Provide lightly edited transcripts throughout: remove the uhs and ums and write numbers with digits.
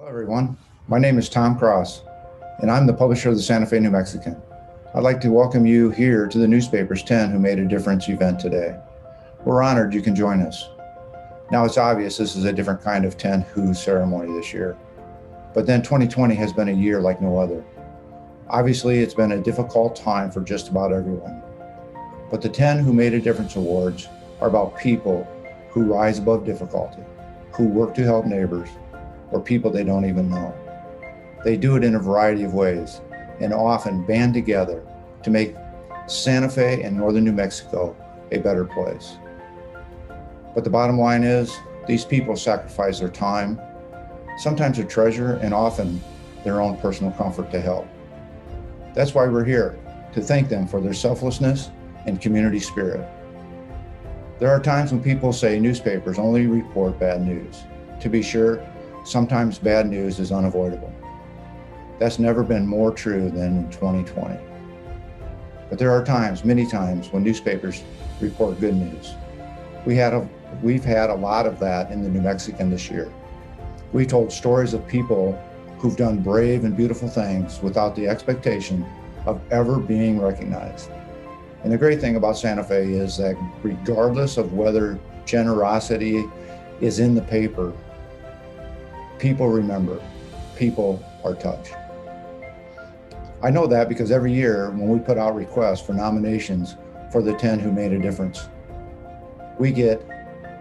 Hello, everyone. My name is Tom Cross, and I'm the publisher of the Santa Fe New Mexican. I'd like to welcome you here to the newspaper's 10 Who Made a Difference event today. We're honored you can join us. Now, it's obvious this is a different kind of 10 Who ceremony this year, but then 2020 has been a year like no other. Obviously, it's been a difficult time for just about everyone, but the 10 Who Made a Difference awards are about people who rise above difficulty, who work to help neighbors, or people they don't even know. They do it in a variety of ways and often band together to make Santa Fe and northern New Mexico a better place. But the bottom line is, these people sacrifice their time, sometimes their treasure, and often their own personal comfort to help. That's why we're here, to thank them for their selflessness and community spirit. There are times when people say newspapers only report bad news. To be sure, sometimes bad news is unavoidable. That's never been more true than in 2020. But there are times, many times, when newspapers report good news. We've had a lot of that in the New Mexican this year. We told stories of people who've done brave and beautiful things without the expectation of ever being recognized. And the great thing about Santa Fe is that regardless of whether generosity is in the paper, people remember, people are touched. I know that because every year when we put out requests for nominations for the 10 Who Made a Difference, we get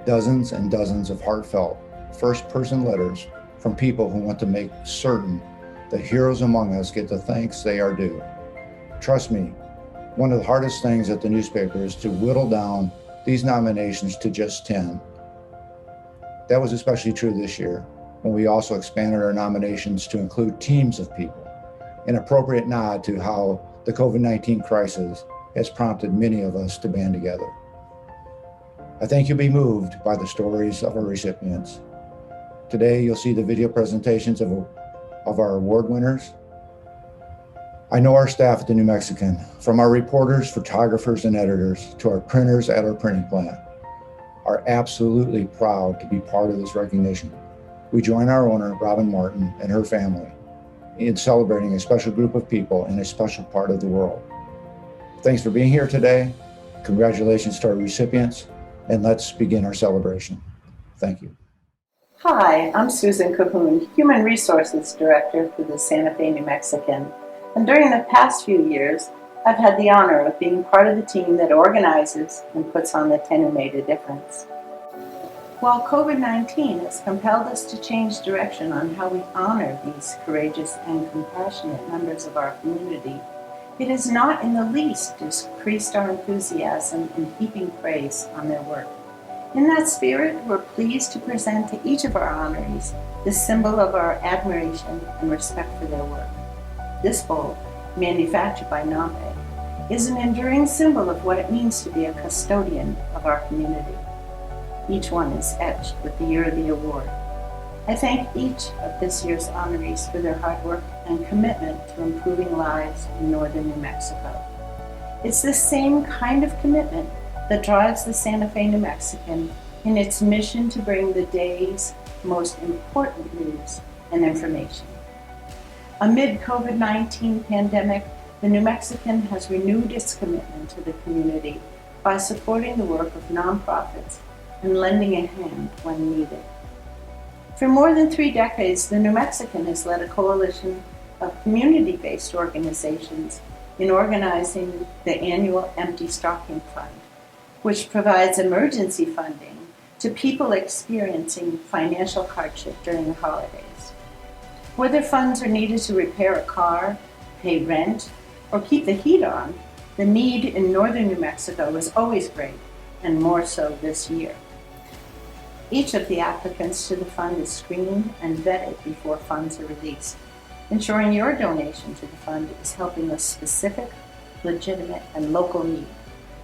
dozens and dozens of heartfelt first-person letters from people who want to make certain the heroes among us get the thanks they are due. Trust me, one of the hardest things at the newspaper is to whittle down these nominations to just 10. That was especially true this year, when we also expanded our nominations to include teams of people, an appropriate nod to how the COVID-19 crisis has prompted many of us to band together. I think you'll be moved by the stories of our recipients. Today, you'll see the video presentations of our award winners. I know our staff at the New Mexican, from our reporters, photographers, and editors to our printers at our printing plant, are absolutely proud to be part of this recognition. We join our owner, Robin Martin, and her family in celebrating a special group of people in a special part of the world. Thanks for being here today. Congratulations to our recipients, and let's begin our celebration. Thank you. Hi, I'm Susan Cahoon, Human Resources Director for the Santa Fe New Mexican. And during the past few years, I've had the honor of being part of the team that organizes and puts on the 10 Who Made a Difference. While COVID-19 has compelled us to change direction on how we honor these courageous and compassionate members of our community, it has not in the least decreased our enthusiasm in heaping praise on their work. In that spirit, we're pleased to present to each of our honorees the symbol of our admiration and respect for their work. This bowl, manufactured by Nampe, is an enduring symbol of what it means to be a custodian of our community. Each one is etched with the year of the award. I thank each of this year's honorees for their hard work and commitment to improving lives in northern New Mexico. It's this same kind of commitment that drives the Santa Fe New Mexican in its mission to bring the day's most important news and information. Amid COVID-19 pandemic, the New Mexican has renewed its commitment to the community by supporting the work of nonprofits and lending a hand when needed. For more than 3 decades, the New Mexican has led a coalition of community-based organizations in organizing the annual Empty Stocking Fund, which provides emergency funding to people experiencing financial hardship during the holidays. Whether funds are needed to repair a car, pay rent, or keep the heat on, the need in northern New Mexico is always great, and more so this year. Each of the applicants to the fund is screened and vetted before funds are released, ensuring your donation to the fund is helping a specific, legitimate, and local need.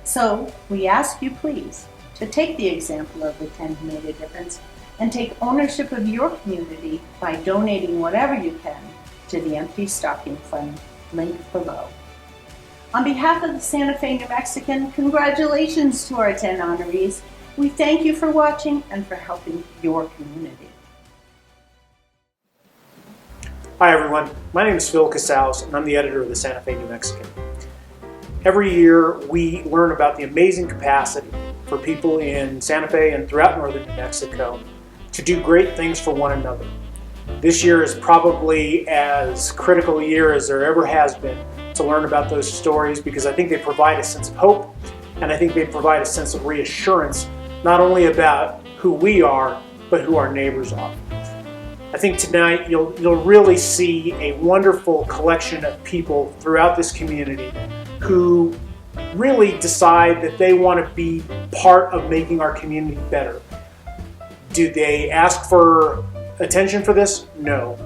So we ask you please to take the example of the 10 Who Made a Difference and take ownership of your community by donating whatever you can to the Empty Stocking Fund link below. On behalf of the Santa Fe New Mexican, congratulations to our 10 honorees. We thank you for watching and for helping your community. Hi everyone, my name is Phil Casals and I'm the editor of the Santa Fe New Mexican. Every year we learn about the amazing capacity for people in Santa Fe and throughout northern New Mexico to do great things for one another. This year is probably as critical a year as there ever has been to learn about those stories, because I think they provide a sense of hope and I think they provide a sense of reassurance, not only about who we are, but who our neighbors are. I think tonight you'll really see a wonderful collection of people throughout this community who really decide that they want to be part of making our community better. Do they ask for attention for this? No.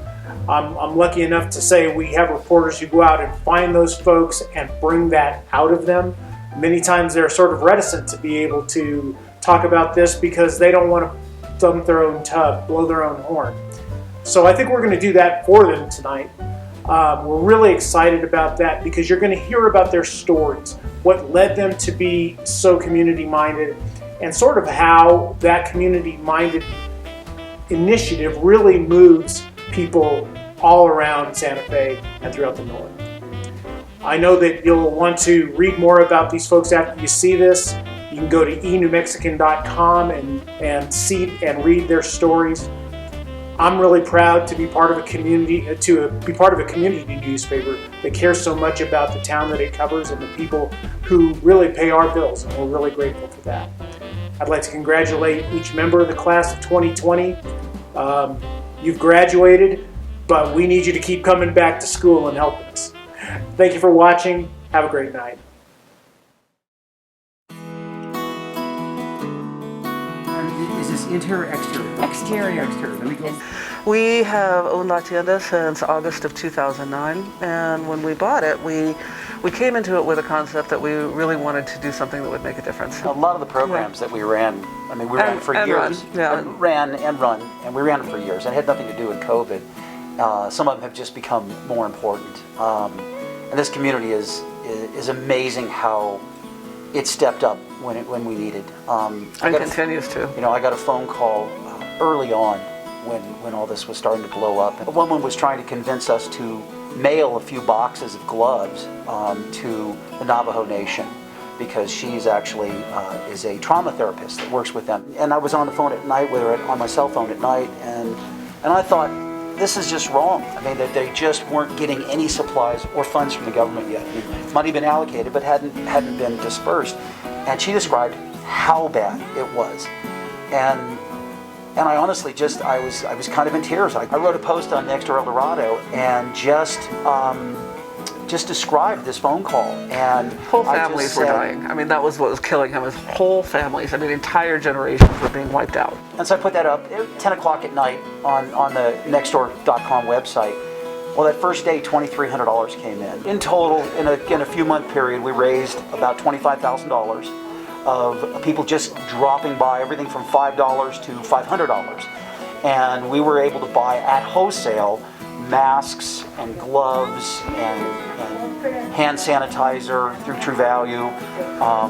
I'm lucky enough to say we have reporters who go out and find those folks and bring that out of them. Many times they're sort of reticent to be able to talk about this because they don't want to thump their own tub, blow their own horn. So I think we're going to do that for them tonight. We're really excited about that because you're going to hear about their stories, what led them to be so community-minded, and sort of how that community-minded initiative really moves people all around Santa Fe and throughout the north. I know that you'll want to read more about these folks after you see this. You can go to enewmexican.com and see and read their stories. I'm really proud to be part of a community newspaper that cares so much about the town that it covers and the people who really pay our bills, and we're really grateful for that. I'd like to congratulate each member of the class of 2020. You've graduated, but we need you to keep coming back to school and helping us. Thank you for watching. Have a great night. Is this interior or exterior? Exterior. Exterior. Let me go. We have owned La Tienda since August of 2009, and when we bought it, we came into it with a concept that we really wanted to do something that would make a difference. A lot of the programs that we ran, I mean, we ran for years. Run, and we ran them for years, and it had nothing to do with COVID. Some of them have just become more important. And this community is amazing how it stepped up when we needed. And continues to. You know, I got a phone call early on when all this was starting to blow up. A woman was trying to convince us to mail a few boxes of gloves to the Navajo Nation, because she's actually is a trauma therapist that works with them. And I was on the phone at night with her, on my cell phone at night, and I thought, this is just wrong. I mean, that they just weren't getting any supplies or funds from the government yet. I mean, money had been allocated, but hadn't been dispersed. And she described how bad it was. And I honestly I was kind of in tears. I wrote a post on Next Door El Dorado and just described this phone call. And whole families were dying. I mean, that was what was killing him, is whole families. I mean, entire generations were being wiped out. And so I put that up at 10 o'clock at night on the nextdoor.com website. Well, that first day, $2,300 came in. In total, in a few-month period, we raised about $25,000 of people just dropping by, everything from $5 to $500. And we were able to buy at wholesale masks and gloves and hand sanitizer through True Value.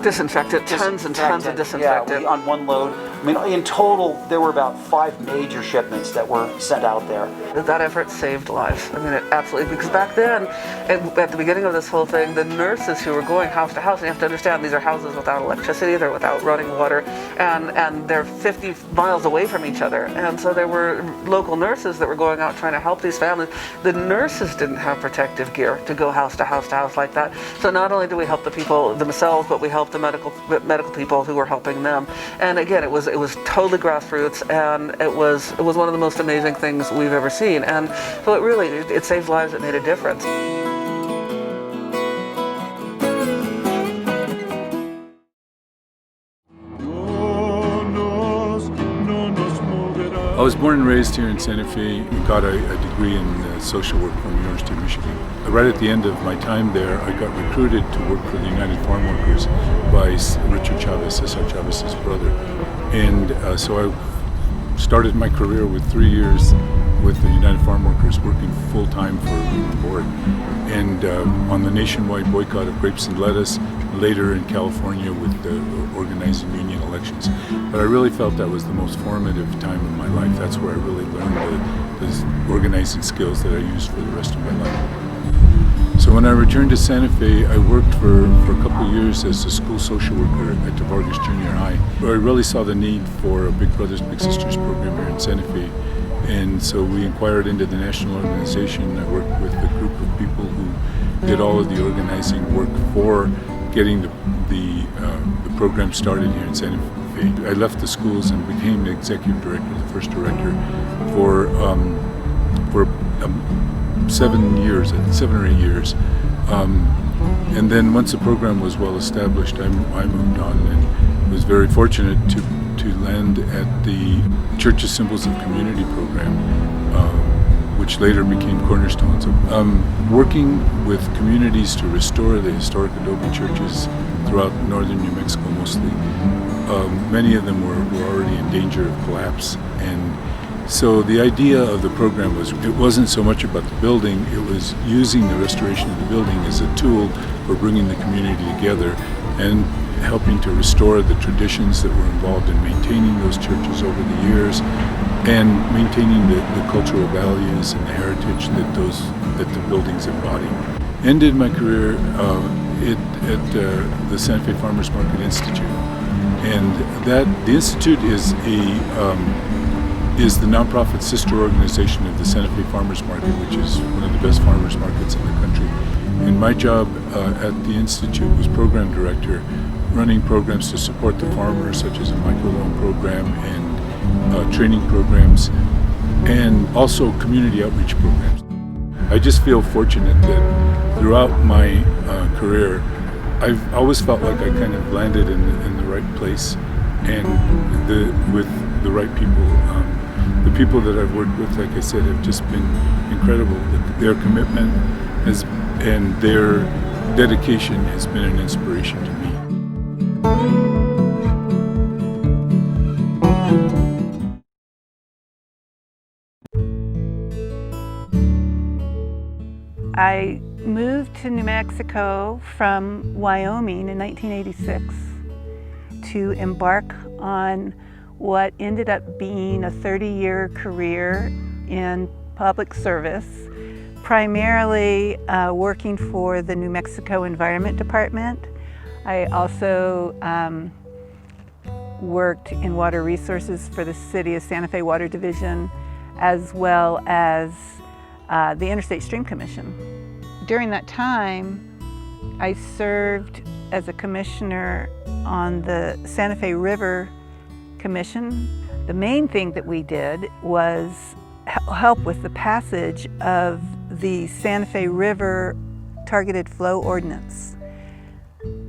Disinfectant, tons and tons of disinfectant. Yeah, on one load. I mean, in total, there were about 5 major shipments that were sent out there. That effort saved lives. I mean, it absolutely, because back then, at the beginning of this whole thing, the nurses who were going house to house, and you have to understand, these are houses without electricity, they're without running water, and they're 50 miles away from each other. And so there were local nurses that were going out trying to help these families. The nurses didn't have protective gear to go house to house like that. So not only do we help the people themselves, but we help the medical people who were helping them. And again, it was totally grassroots, and it was one of the most amazing things we've ever seen. And so it saved lives. It made a difference. I was born and raised here in Santa Fe and got a degree in social work from the University of Michigan. Right at the end of my time there, I got recruited to work for the United Farm Workers by Richard Chavez, Cesar Chavez's brother. And so I started my career with 3 years with the United Farm Workers, working full-time for the board. And on the nationwide boycott of grapes and lettuce, later in California with the organizing union elections. But I really felt that was the most formative time of my life. That's where I really learned as organizing skills that I used for the rest of my life. So when I returned to Santa Fe, I worked for a couple of years as a school social worker at the Vargas Junior High, where I really saw the need for a Big Brothers Big Sisters program here in Santa Fe. And so we inquired into the national organization. I worked with a group of people who did all of the organizing work for getting the program started here in Santa Fe. I left the schools and became the executive director, the first director, for 7 or 8 years. And then once the program was well established, I moved on and was very fortunate to land at the Churches, Symbols of Community program, which later became Cornerstones. Working with communities to restore the historic adobe churches throughout northern New Mexico mostly. Many of them were already in danger of collapse, and so the idea of the program was, it wasn't so much about the building, it was using the restoration of the building as a tool for bringing the community together and helping to restore the traditions that were involved in maintaining those churches over the years and maintaining the cultural values and the heritage that the buildings embody. Ended my career at the Santa Fe Farmers Market Institute, and the Institute is the nonprofit sister organization of the Santa Fe Farmers Market, which is one of the best farmers markets in the country. And my job at the Institute was program director, running programs to support the farmers, such as a microloan program and training programs, and also community outreach programs. I just feel fortunate that throughout my career, I've always felt like I kind of landed in the right place and with the right people. The people that I've worked with, like I said, have just been incredible. Their commitment and their dedication has been an inspiration to me. I moved to New Mexico from Wyoming in 1986 to embark on what ended up being a 30-year career in public service, primarily working for the New Mexico Environment Department. I also worked in water resources for the City of Santa Fe Water Division, as well as the Interstate Stream Commission. During that time, I served as a commissioner on the Santa Fe River Commission. The main thing that we did was help with the passage of the Santa Fe River Targeted Flow Ordinance.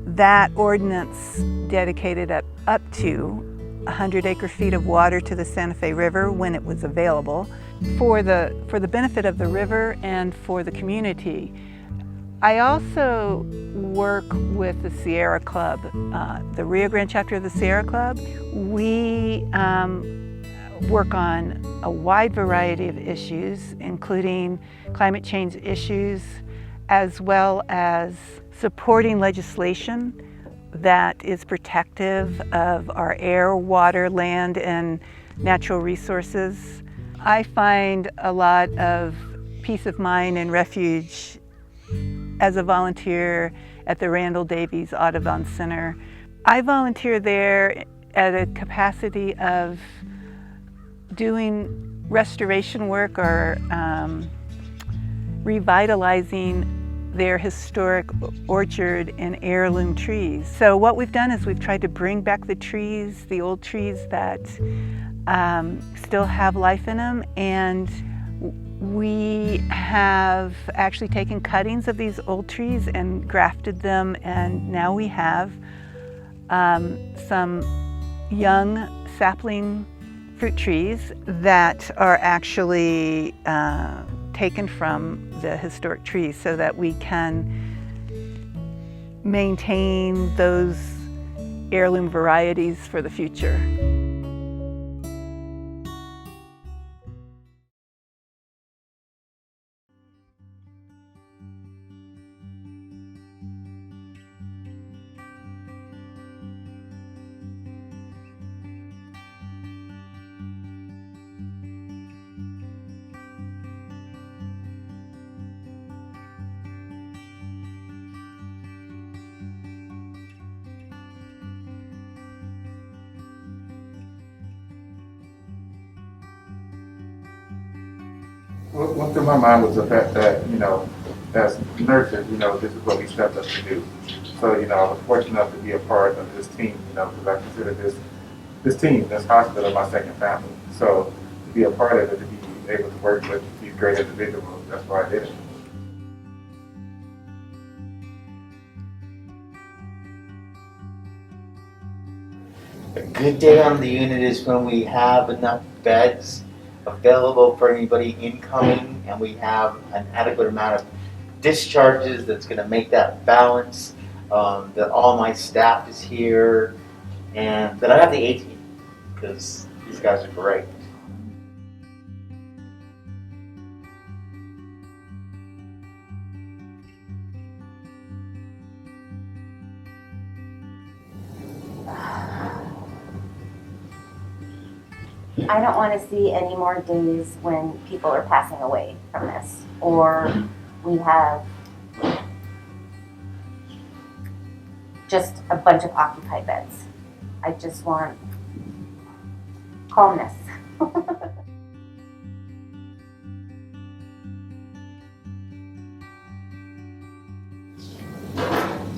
That ordinance dedicated up to 100 acre-feet of water to the Santa Fe River when it was available for the benefit of the river and for the community. I also work with the Sierra Club, the Rio Grande chapter of the Sierra Club. We work on a wide variety of issues, including climate change issues, as well as supporting legislation that is protective of our air, water, land, and natural resources. I find a lot of peace of mind and refuge as a volunteer at the Randall Davies Audubon Center. I volunteer there at a capacity of doing restoration work or revitalizing their historic orchard and heirloom trees. So what we've done is we've tried to bring back the trees, the old trees that still have life in them, and we have actually taken cuttings of these old trees and grafted them, and now we have some young sapling fruit trees that are actually taken from the historic trees so that we can maintain those heirloom varieties for the future. What went through my mind was the fact that, as nurses, this is what we stepped up to do. So, I was fortunate enough to be a part of this team, because I consider this team, this hospital, my second family. So to be a part of it, to be able to work with these great individuals, that's why I did it. A good day on the unit is when we have enough beds available for anybody incoming, and we have an adequate amount of discharges that's going to make that balance, that all my staff is here, and that I have the A team, because these guys are great. I don't want to see any more days when people are passing away from this, or we have just a bunch of occupied beds. I just want calmness.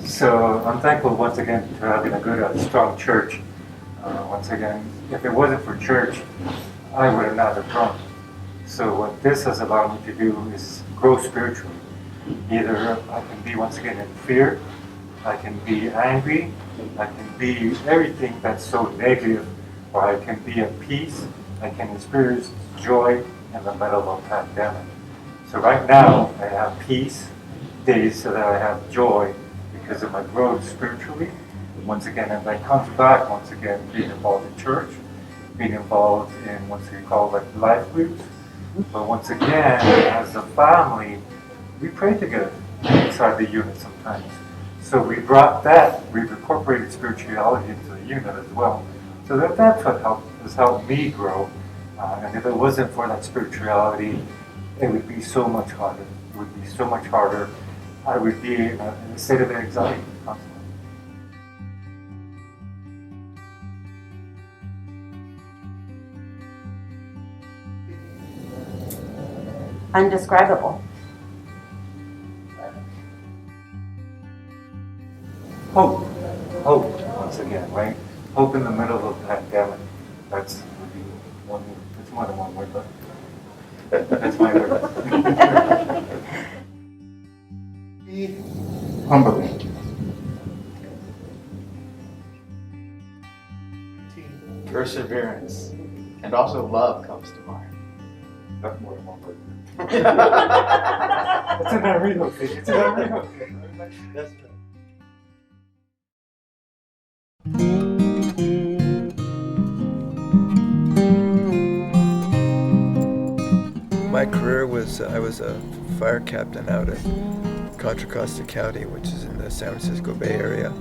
So I'm thankful once again for having a good, strong church. Once again, if it wasn't for church, I would have not have grown. So what this has allowed me to do is grow spiritually. Either I can be once again in fear, I can be angry, I can be everything that's so negative, or I can be at peace, I can experience joy in the middle of a pandemic. So right now, I have peace days so that I have joy because of my growth spiritually. Once again, and that comes back, once again, being involved in church, being involved in what we call like life groups. But once again, as a family, we pray together inside the unit sometimes. So we brought that, we've incorporated spirituality into the unit as well. So that's what has helped me grow. And if it wasn't for that spirituality, it would be so much harder. It would be so much harder. I would be in a state of anxiety constantly. Undescribable. Hope, once again, right? Hope in the middle of a pandemic. That's would be one word. It's more than one word, but that's my word. Humbling. Perseverance, and also love comes to mind. That's more than one word. It's an Enrico thing. It's an Enrico thing. That's right. My career was, I was a fire captain out at Contra Costa County, which is in the San Francisco Bay Area.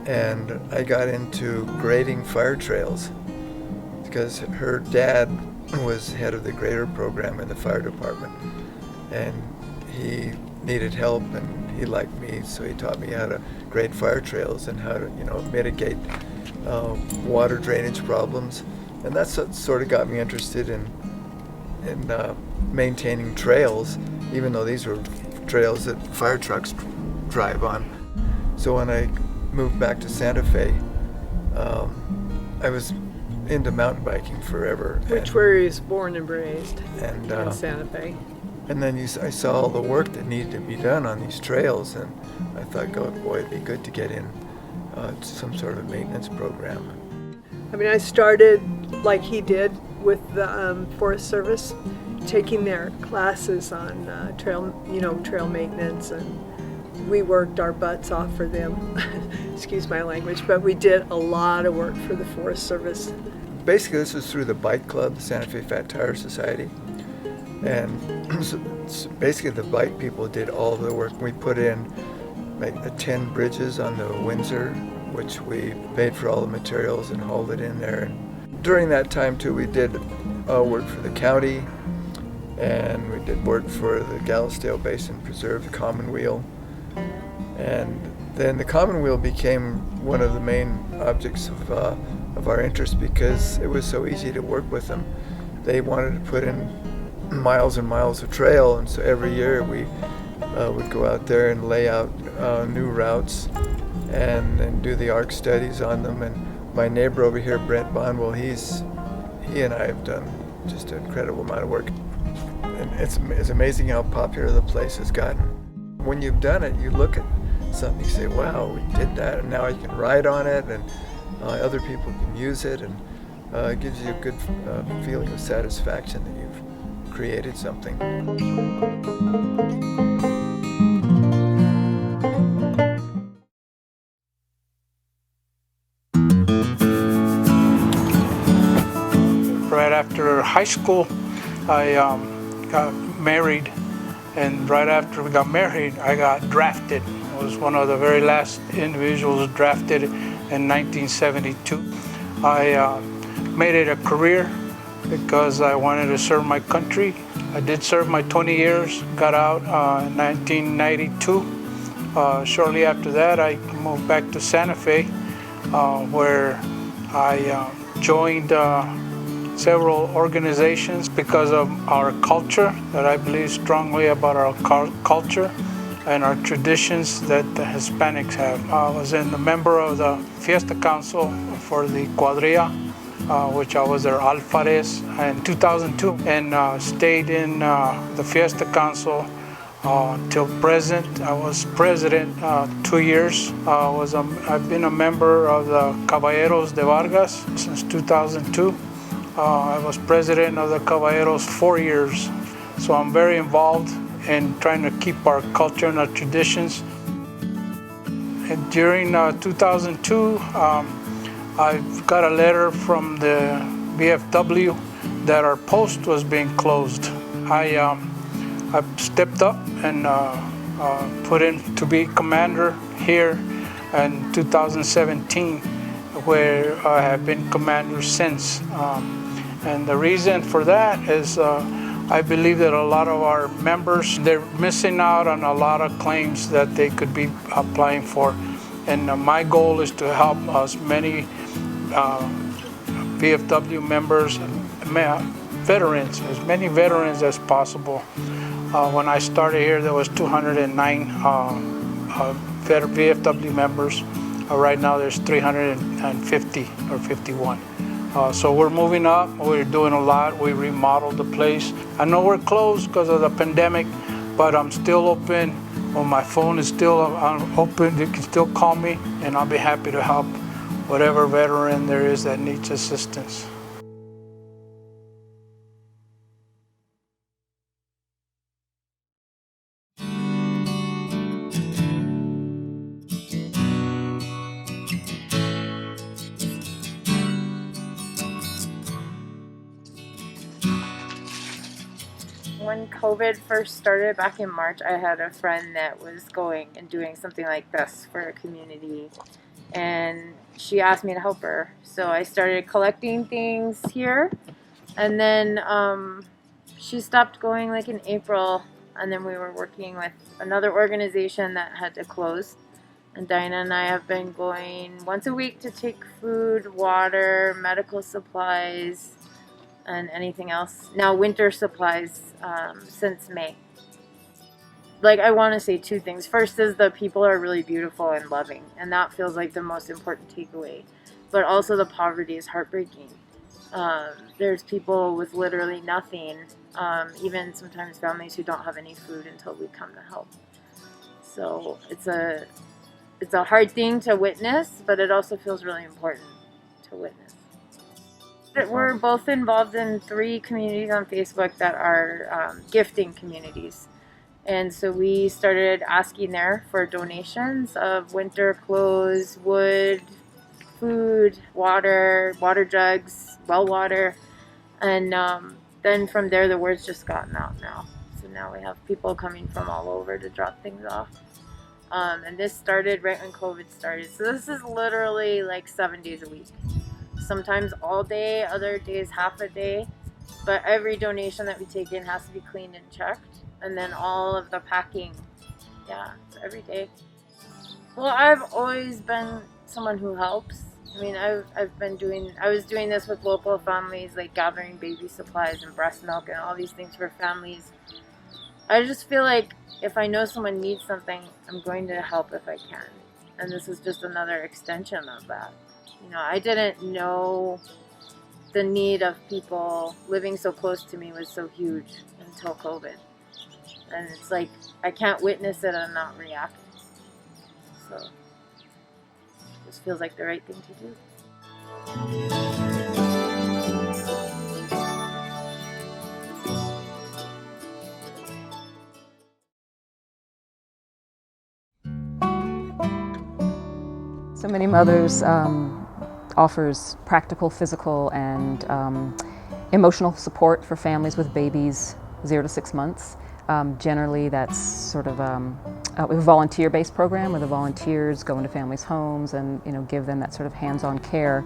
And I got into grading fire trails because her dad was head of the grader program in the fire department. And he needed help and he liked me, so he taught me how to grade fire trails and how to, mitigate water drainage problems. And that's what sort of got me interested in maintaining trails, even though these were trails that fire trucks drive on. So when I moved back to Santa Fe, I was into mountain biking forever. Which where he was born and raised, and in Santa Fe. And then I saw all the work that needed to be done on these trails, and I thought, boy, it'd be good to get in some sort of maintenance program. I mean, I started like he did with the Forest Service, taking their classes on trail maintenance, and we worked our butts off for them. Excuse my language, but we did a lot of work for the Forest Service. Basically, this was through the bike club, the Santa Fe Fat Tire Society, and so basically the bike people did all the work. We put in like 10 bridges on the Windsor, which we paid for all the materials and hauled it in there. And during that time too, we did work for the county, and we did work for the Galisteo Basin Preserve, the Commonweal. And then the Commonweal became one of the main objects of our interest because it was so easy to work with them. They wanted to put in miles and miles of trail, and so every year we would go out there and lay out new routes and do the ARC studies on them. And my neighbor over here, Brent Bonwell, he and I have done just an incredible amount of work. And it's amazing how popular the place has gotten. When you've done it, you look at something, you say, wow, we did that, and now I can ride on it, and other people can use it, and it gives you a good feeling of satisfaction that you've created something. Right after high school, I got married, and right after we got married, I got drafted. I was one of the very last individuals drafted in 1972. I made it a career because I wanted to serve my country. I did serve my 20 years, got out in 1992. Shortly after that, I moved back to Santa Fe, where I joined several organizations because of our culture, that I believe strongly about our culture and our traditions that the Hispanics have. I was a member of the Fiesta Council for the Cuadrilla, which I was their alfares in 2002, and stayed in the Fiesta Council till present. I was president 2 years. I've been a member of the Caballeros de Vargas since 2002. I was president of the Caballeros 4 years. So I'm very involved in trying to keep our culture and our traditions. And during 2002, I got a letter from the VFW that our post was being closed. I stepped up and put in to be commander here in 2017, where I have been commander since. And the reason for that is I believe that a lot of our members, they're missing out on a lot of claims that they could be applying for. And my goal is to help as many VFW members, veterans, as many veterans as possible. When I started here, there was 209 VFW members. Right now, there's 350 or 51. So we're moving up. We're doing a lot. We remodeled the place. I know we're closed because of the pandemic, but I'm still open. Well, my phone is still open. You can still call me, and I'll be happy to help whatever veteran there is that needs assistance. When COVID first started back in March, I had a friend that was going and doing something like this for a community, and she asked me to help her. So I started collecting things here, and then she stopped going like in April, and then we were working with another organization that had to close. And Dinah and I have been going once a week to take food, water, medical supplies, and anything else. Now winter supplies since May. Like, I want to say two things. First is the people are really beautiful and loving, and that feels like the most important takeaway. But also the poverty is heartbreaking. There's people with literally nothing, even sometimes families who don't have any food until we come to help. So it's a hard thing to witness, but it also feels really important to witness. We're both involved in 3 communities on Facebook that are gifting communities. And so we started asking there for donations of winter clothes, wood, food, water jugs, well water. And then from there, the word's just gotten out now. So now we have people coming from all over to drop things off. And this started right when COVID started. So this is literally like 7 days a week. Sometimes all day, other days half a day. But every donation that we take in has to be cleaned and checked. And then all of the packing, yeah, it's every day. Well, I've always been someone who helps. I mean, I was doing this with local families, like gathering baby supplies and breast milk and all these things for families. I just feel like if I know someone needs something, I'm going to help if I can. And this is just another extension of that. You know, I didn't know the need of people living so close to me was so huge until COVID. And it's like, I can't witness it and not react. So, it just feels like the right thing to do. So Many Mothers offers practical, physical, and emotional support for families with babies 0 to 6 months. Generally, that's sort of a volunteer-based program where the volunteers go into families' homes and give them that sort of hands-on care.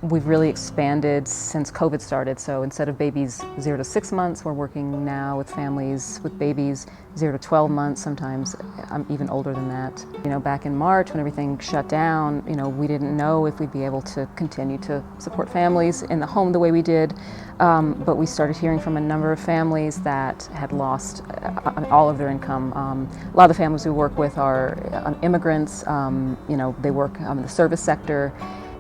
We've really expanded since COVID started, so instead of babies 0 to 6 months, we're working now with families with babies 0 to 12 months, sometimes even older than that. Back in March when everything shut down, we didn't know if we'd be able to continue to support families in the home the way we did, but we started hearing from a number of families that had lost all of their income. A lot of the families we work with are immigrants, they work in the service sector,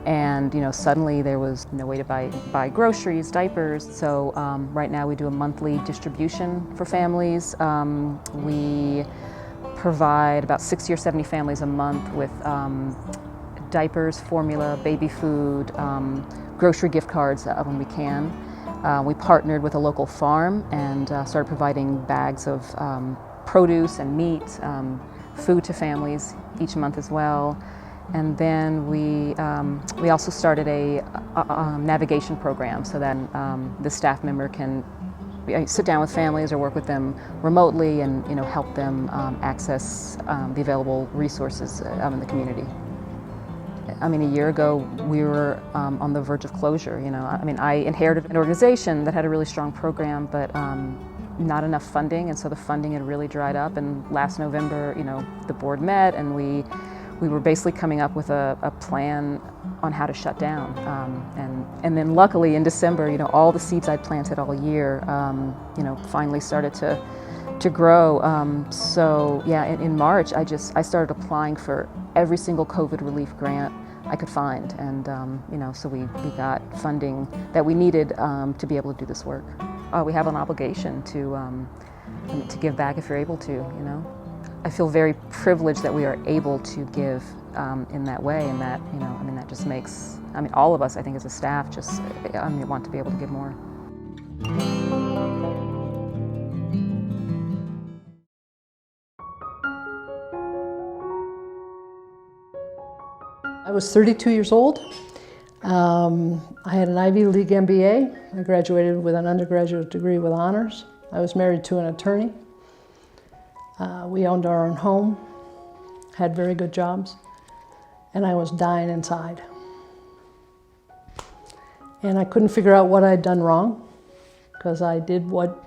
and suddenly there was no way to buy groceries, diapers. So right now we do a monthly distribution for families. We provide about 60 or 70 families a month with diapers, formula, baby food, grocery gift cards when we can. We partnered with a local farm and started providing bags of produce and meat, food to families each month as well. And then we also started a navigation program so that the staff member can sit down with families or work with them remotely and help them access the available resources in the community. I mean, a year ago we were on the verge of closure. I inherited an organization that had a really strong program, but not enough funding, and so the funding had really dried up. And last November, the board met and we were basically coming up with a plan on how to shut down. And then luckily in December, all the seeds I'd planted all year, finally started to grow. So yeah, in March, I started applying for every single COVID relief grant I could find. And so we got funding that we needed to be able to do this work. We have an obligation to give back if you're able to, I feel very privileged that we are able to give in that way, and that that just makes all of us, I think, as a staff, just want to be able to give more. I was 32 years old. I had an Ivy League MBA. I graduated with an undergraduate degree with honors. I was married to an attorney. We owned our own home, had very good jobs, and I was dying inside. And I couldn't figure out what I'd done wrong, because I did what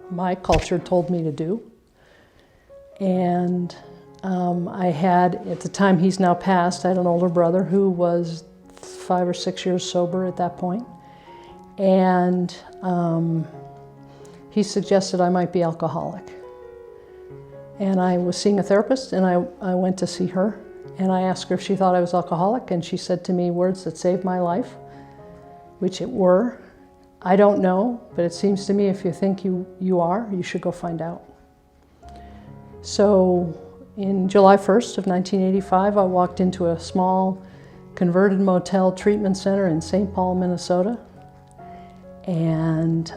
my culture told me to do. And I had, at the time he's now passed, I had an older brother who was 5 or 6 years sober at that point. And he suggested I might be alcoholic. And I was seeing a therapist, and I went to see her, and I asked her if she thought I was alcoholic, and she said to me words that saved my life, which it were. I don't know, but it seems to me if you think you are, you should go find out. So in July 1st of 1985, I walked into a small converted motel treatment center in St. Paul, Minnesota, and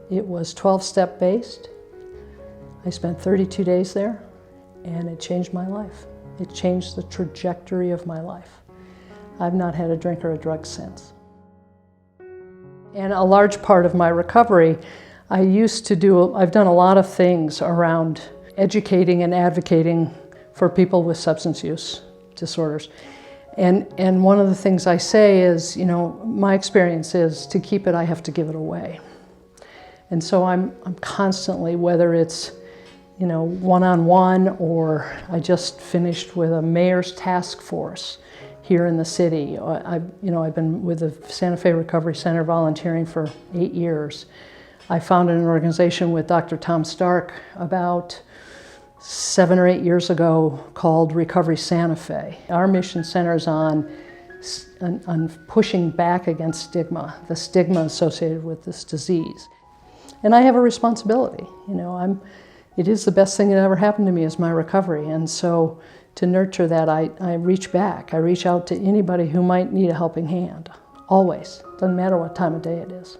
it was 12-step based. I spent 32 days there, and it changed my life. It changed the trajectory of my life. I've not had a drink or a drug since. And a large part of my recovery, I've done a lot of things around educating and advocating for people with substance use disorders. And one of the things I say is, my experience is to keep it, I have to give it away. And so I'm constantly, whether it's you know, one-on-one, or I just finished with a mayor's task force here in the city. I've been with the Santa Fe Recovery Center volunteering for 8 years. I founded an organization with Dr. Tom Stark about 7 or 8 years ago called Recovery Santa Fe. Our mission centers on pushing back against stigma, the stigma associated with this disease. And I have a responsibility. You know, it is the best thing that ever happened to me is my recovery. And so to nurture that, I reach back. I reach out to anybody who might need a helping hand, always. Doesn't matter what time of day it is.